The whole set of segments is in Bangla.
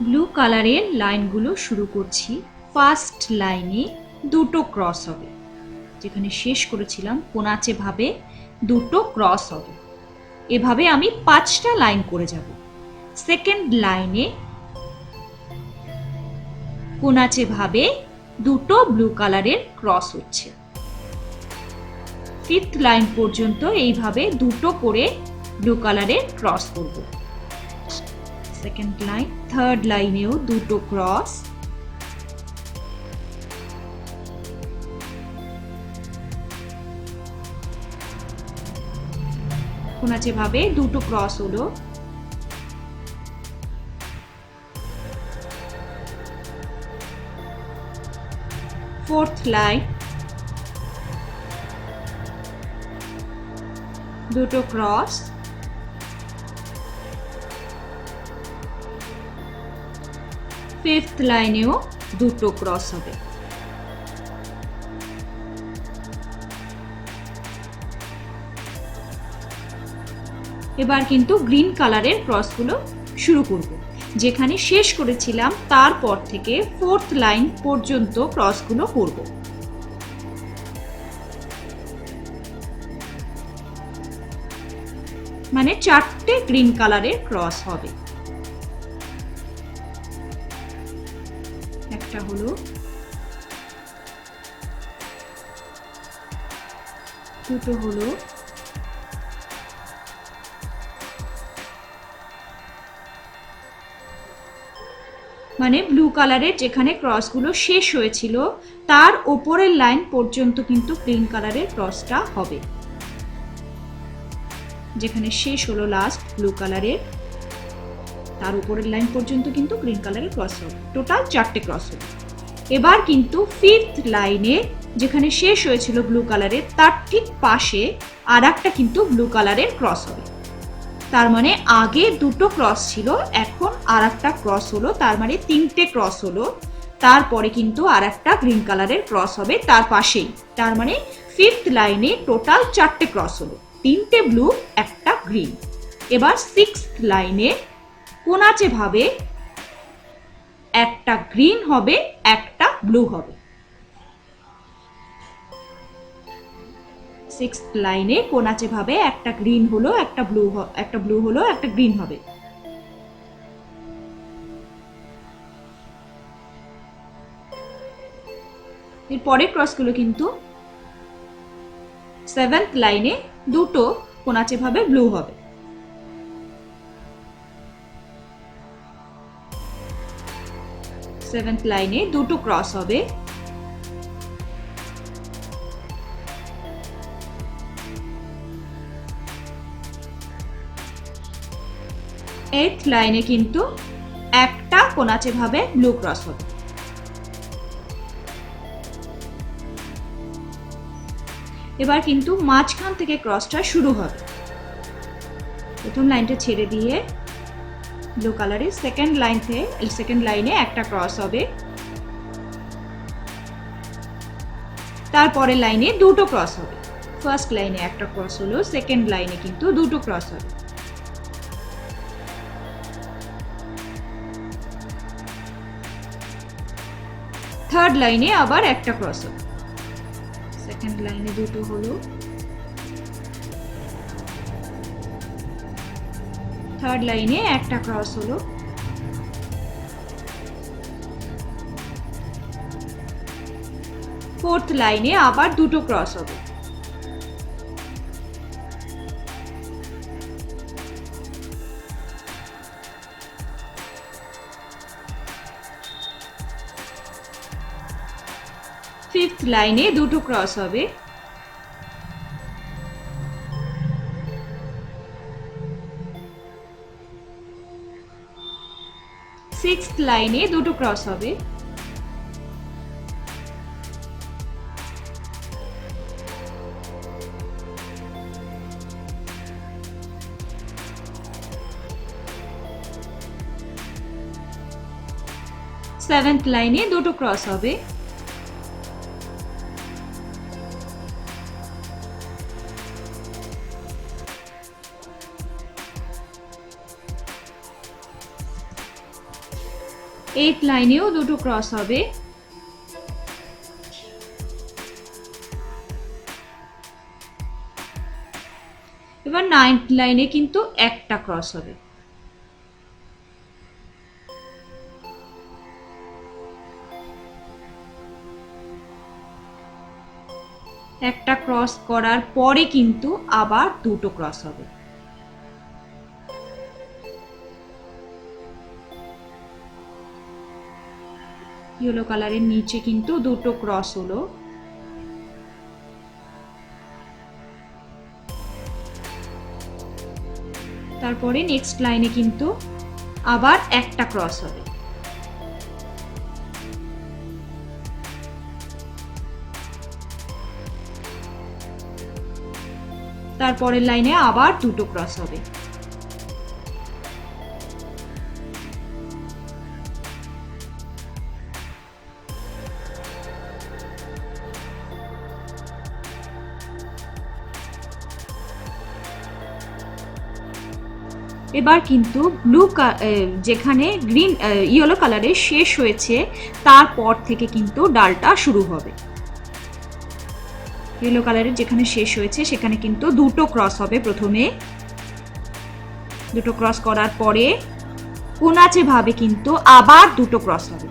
ব্লু কালারের লাইনগুলো শুরু করছি। ফার্স্ট লাইনে দুটো ক্রস হবে, যেখানে শেষ করেছিলাম কোনাচে ভাবে দুটো ক্রস হবে। এভাবে আমি 5টা লাইন করে যাব। সেকেন্ড লাইনে কোনাচে ভাবে দুটো ব্লু কালারের ক্রস হচ্ছে। ফিফথ লাইন পর্যন্ত এইভাবে দুটো করে ব্লু কালারের ক্রস করব। সেকেন্ড লাইন, থার্ড লাইনেও দুটো ক্রস, কোনাচে ভাবে দুটো ক্রস হলো। ফোর্থ লাইন, দুটো ক্রস, ফিফথ লাইনেও দুটো ক্রস হবে। এবার কিন্তু গ্রিন কালারের ক্রসগুলো শুরু করব। যেখানে শেষ করেছিলাম তারপর থেকে ফোর্থ লাইন পর্যন্ত ক্রসগুলো করব। মানে 4টে গ্রিন কালারের ক্রস হবে। একটা হলো, দুটো হলো, মানে ব্লু কালারের যেখানে ক্রসগুলো শেষ হয়েছিল তার ওপরের লাইন পর্যন্ত কিন্তু গ্রিন কালারের ক্রসটা হবে। যেখানে শেষ হলো লাস্ট ব্লু কালারের, তার উপরের লাইন পর্যন্ত কিন্তু গ্রিন কালারের ক্রস হবে। টোটাল 4টে ক্রস হবে। এবার কিন্তু ফিফথ লাইনে যেখানে শেষ হয়েছিল ব্লু কালারের তার ঠিক পাশে আর একটা কিন্তু ব্লু কালারের ক্রস হবে। তার মানে আগে দুটো ক্রস ছিল, এখন আর একটা ক্রস হলো, তার মানে 3টে ক্রস হলো। তারপরে কিন্তু আর একটা গ্রিন কালারের ক্রস হবে তার পাশেই। তার মানে ফিফথ লাইনে টোটাল 4টে ক্রস হলো, 3টে ব্লু, একটা গ্রিন। এবার সিক্সথ লাইনে কোনাচে ভাবে একটা গ্রিন হবে, একটা ব্লু হবে। সিক্সথ লাইনে কোনাচে ভাবে একটা গ্রিন হলো, একটা ব্লু হলো, একটা গ্রিন হবে। এর পরের ক্রসগুলো কিন্তু সেভেন্থ লাইনে দুটো কোনাচে ভাবে ব্লু হবে। সেভেন্থ লাইনে দুটো ক্রস হবে। এইথ লাইনে কিন্তু একটা কোনাচে ভাবে ব্লু ক্রস হবে। এবার কিন্তু মাঝখান থেকে ক্রসটা শুরু হবে। প্রথম লাইনটা ছেড়ে দিয়ে ব্লু কালারের সেকেন্ড লাইনে একটা ক্রস হবে। তারপরের লাইনে দুটো ক্রস হবে। ফার্স্ট লাইনে একটা ক্রস হলো, সেকেন্ড লাইনে কিন্তু দুটো ক্রস হবে। থার্ড লাইনে আবার একটা ক্রস হবে। সেকেন্ড লাইনে দুটো হলো, থার্ড লাইনে একটা ক্রস হলো, ফোর্থ লাইনে আবার দুটো ক্রস হবে। ফিফথ লাইনে দুটো ক্রস হবে। সিক্সথ লাইনে দুটো ক্রস হবে। সেভেন্থ লাইনে দুটো ক্রস হবে। 8th লাইনেও দুটো ক্রস হবে। এবার 9th লাইনে কিন্তু একটা ক্রস হবে। একটা ক্রস করার পরে কিন্তু আবার দুটো ক্রস হবে। ইয়েলো কালারের নিচে কিন্তু দুটো ক্রস হলো। তারপরে নেক্সট লাইনে কিন্তু আবার একটা ক্রস হবে। তারপরের লাইনে আবার দুটো ক্রস হবে। এবার কিন্তু যেখানে গ্রিন ইয়েলো কালারের শেষ হয়েছে তারপর থেকে কিন্তু ডালটা শুরু হবে। ইয়েলো কালারের যেখানে শেষ হয়েছে সেখানে কিন্তু দুটো ক্রস হবে। প্রথমে দুটো ক্রস করার পরে কোনাচে ভাবে কিন্তু আবার দুটো ক্রস হবে।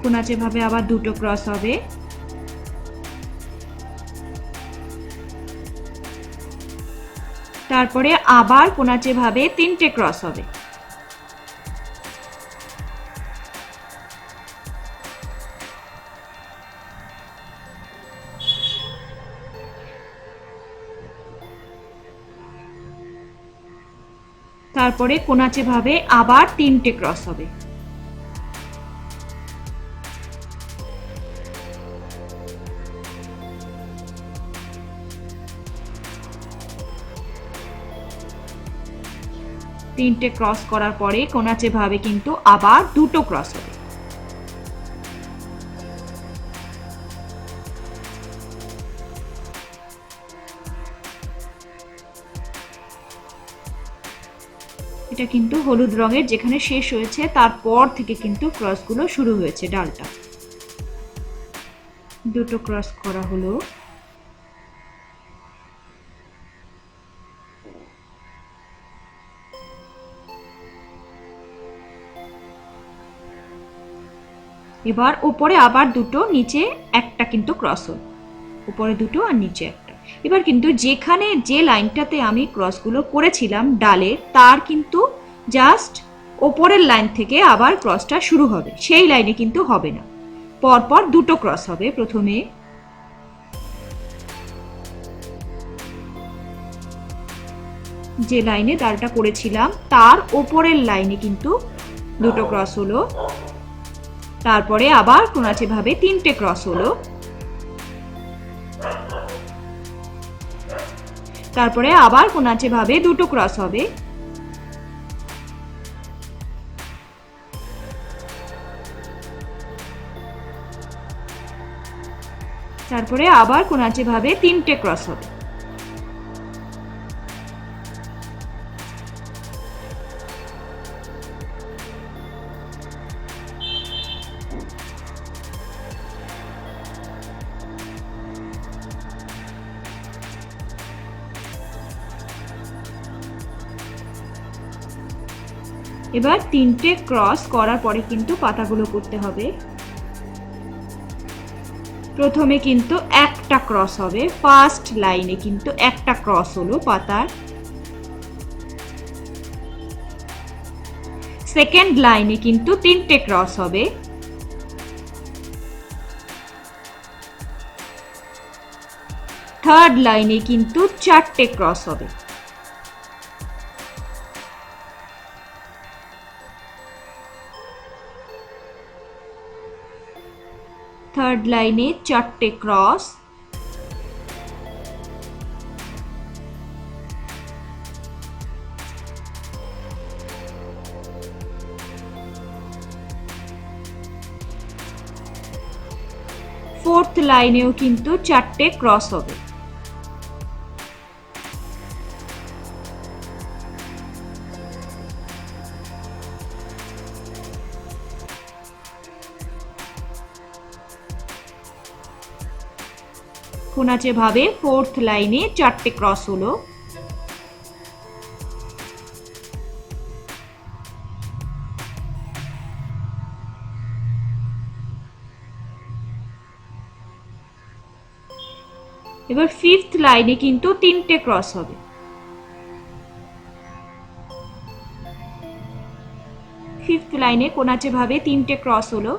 কোনাচে ভাবে আবার দুটো ক্রস হবে। তারপরে আবার কোনাচে ভাবে তিনটে ক্রস হবে। তারপরে কোনাচে ভাবে আবার তিনটে ক্রস হবে। তিনটে ক্রস করার পরে কোনাচে ভাবে কিন্তু আবার দুটো ক্রস হবে। এটা কিন্তু হলুদ রঙের যেখানে শেষ হয়েছে তারপর থেকে কিন্তু ক্রসগুলো শুরু হয়েছে। ডালটা দুটো ক্রস করা হলো। এবার উপরে আবার দুটো, নিচে একটা কিন্তু ক্রস হল। উপরে দুটো আর নিচে একটা। এবার কিন্তু যেখানে যে লাইনটাতে আমি ক্রসগুলো করেছিলাম ডালের, তার কিন্তু জাস্ট ওপরের লাইন থেকে আবার ক্রসটা শুরু হবে। সেই লাইনে কিন্তু হবে না, পরপর দুটো ক্রস হবে। প্রথমে যে লাইনে ডালটা করেছিলাম তার ওপরের লাইনে কিন্তু দুটো ক্রস হলো। তারপরে আবার কোনাচে ভাবে তিনটে ক্রস হলো। তারপরে আবার কোনাচে ভাবে দুটো ক্রস হবে। তারপরে আবার কোনাচে ভাবে তিনটে ক্রস হবে। এবার তিনটে ক্রস করার পরে কিন্তু পাতাগুলো করতে হবে। প্রথমে কিন্তু একটা ক্রস হবে। ফার্স্ট লাইনে কিন্তু একটা ক্রস হলো পাতার। সেকেন্ড লাইনে কিন্তু তিনটে ক্রস হবে। থার্ড লাইনে কিন্তু চারটে ক্রস হবে। থার্ড লাইনে চারটে ক্রস। ফোর্থ লাইনেও কিন্তু 4টে ক্রস হবে। কোনাচে ভাবে ফোর্থ লাইনে 4টে ক্রস হলো। এবার ফিফথ লাইনে কিন্তু 3টে ক্রস হবে। ফিফথ লাইনে কোনাচে ভাবে 3টে ক্রস হলো।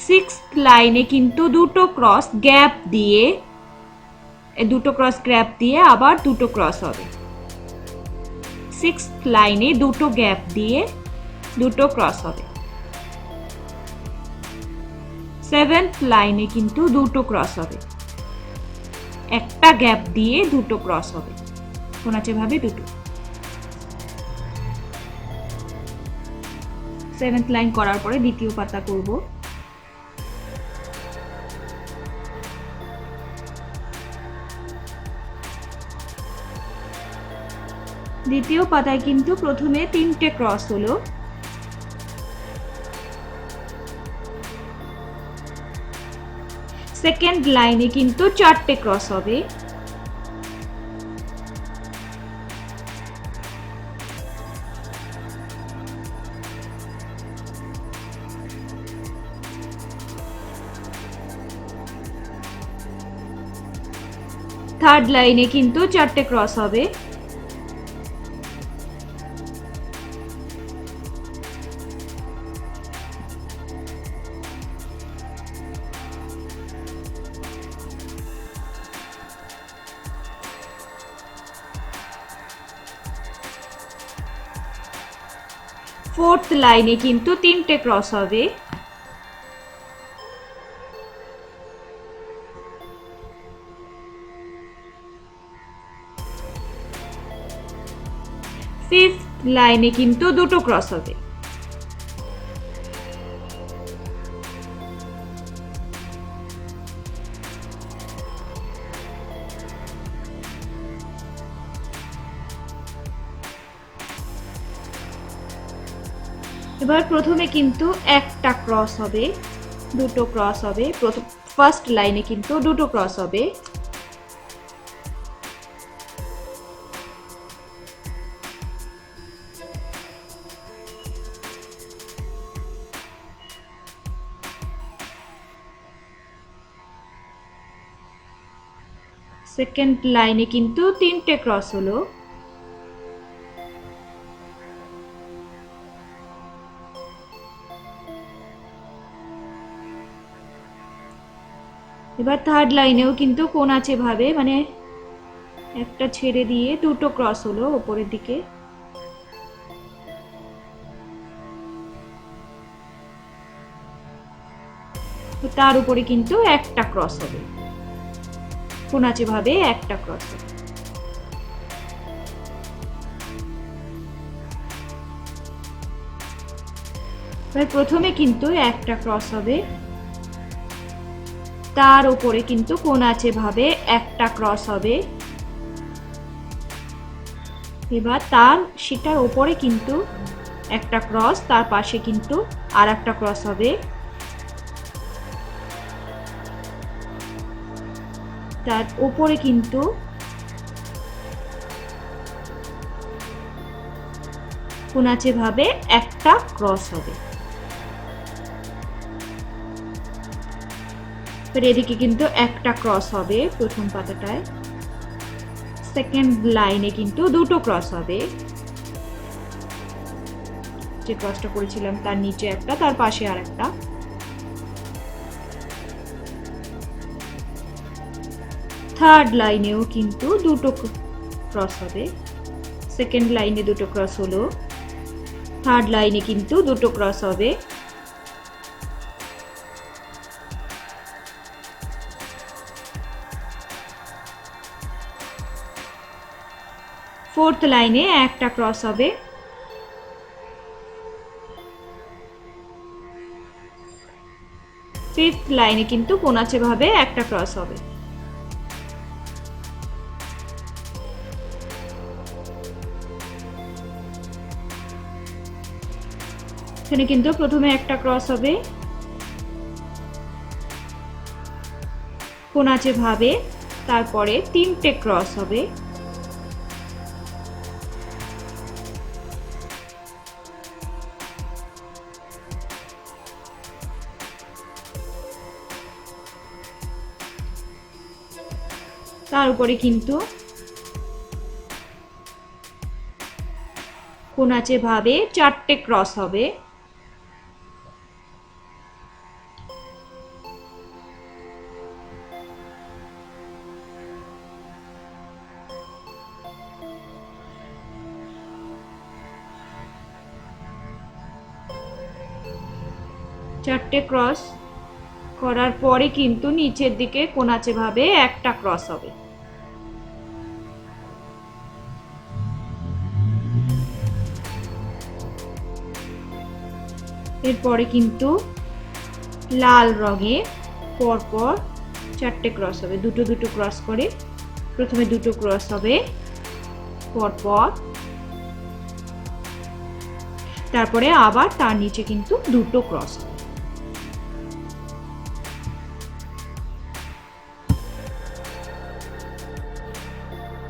সিক্সথ লাইনে কিন্তু দুটো ক্রস গ্যাপ দিয়ে, দুটো ক্রস গ্যাপ দিয়ে আবার দুটো ক্রস হবে। সিক্সথ লাইনে দুটো গ্যাপ দিয়ে দুটো ক্রস হবে। সেভেন্থ লাইনে কিন্তু দুটো ক্রস হবে, একটা গ্যাপ দিয়ে দুটো ক্রস হবে, কোনাচে ভাবে দুটো। সেভেন্থ লাইন করার পরে দ্বিতীয় পাতা করব। দ্বিতীয় পাতায় কিন্তু প্রথমে 3টে ক্রস হলো। সেকেন্ড লাইনে কিন্তু 4টে ক্রস হবে। থার্ড লাইনে কিন্তু 4টে ক্রস হবে। ফোর্থ লাইনে কিন্তু 3টে ক্রস হবে। ফিফথ লাইনে কিন্তু দুটো ক্রস হবে। এবার প্রথমে কিন্তু একটা ক্রস হবে, দুটো ক্রস হবে। ফার্স্ট লাইনে কিন্তু দুটো ক্রস হবে। সেকেন্ড লাইনে কিন্তু 3টে ক্রস হলো। এবার থার্ড লাইনেও কিন্তু কোনাচে ভাবে মানে একটা ছেড়ে দিয়ে দুটো ক্রস হলো উপরের দিকে। তার উপরে কিন্তু একটা ক্রস হবে, কোনাচে ভাবে একটা ক্রস হবে। প্রথমে কিন্তু একটা ক্রস হবে, তার উপরে কিন্তু কোনাচে ভাবে একটা ক্রস হবে। এবার সেটার উপরে কিন্তু একটা ক্রস, তার পাশে কিন্তু আর একটা ক্রস হবে। তার উপরে কিন্তু কোনাচে ভাবে একটা ক্রস হবে। এদিকে কিন্তু একটা ক্রস হবে প্রথম পাতাটায়। সেকেন্ড লাইনে কিন্তু দুটো ক্রস হবে, যে ক্রসটা করেছিলাম তার নিচে একটা, তার পাশে আর একটা। থার্ড লাইনেও কিন্তু দুটো ক্রস হবে। সেকেন্ড লাইনে দুটো ক্রস হলো, থার্ড লাইনে কিন্তু দুটো ক্রস হবে। ফোর্থ লাইনে একটা ক্রস হবে। ফিফথ লাইনে কিন্তু কোনাচে ভাবে একটা ক্রস হবে। এখানে কিন্তু প্রথমে একটা ক্রস হবে কোনাচে ভাবে, তারপরে তিনটে ক্রস হবে, তার উপরে কিন্তু কোনাচে ভাবে চারটে ক্রস হবে, চারটে ক্রস করার পরে কিন্তু নিচের দিকে কোনাচে ভাবে একটা ক্রস হবে। এরপরে কিন্তু লাল রঙে পরপর চারটে ক্রস হবে, দুটো দুটো ক্রস করে, প্রথমে দুটো ক্রস হবে পরপর, তারপরে আবার তার নিচে কিন্তু দুটো ক্রস হবে।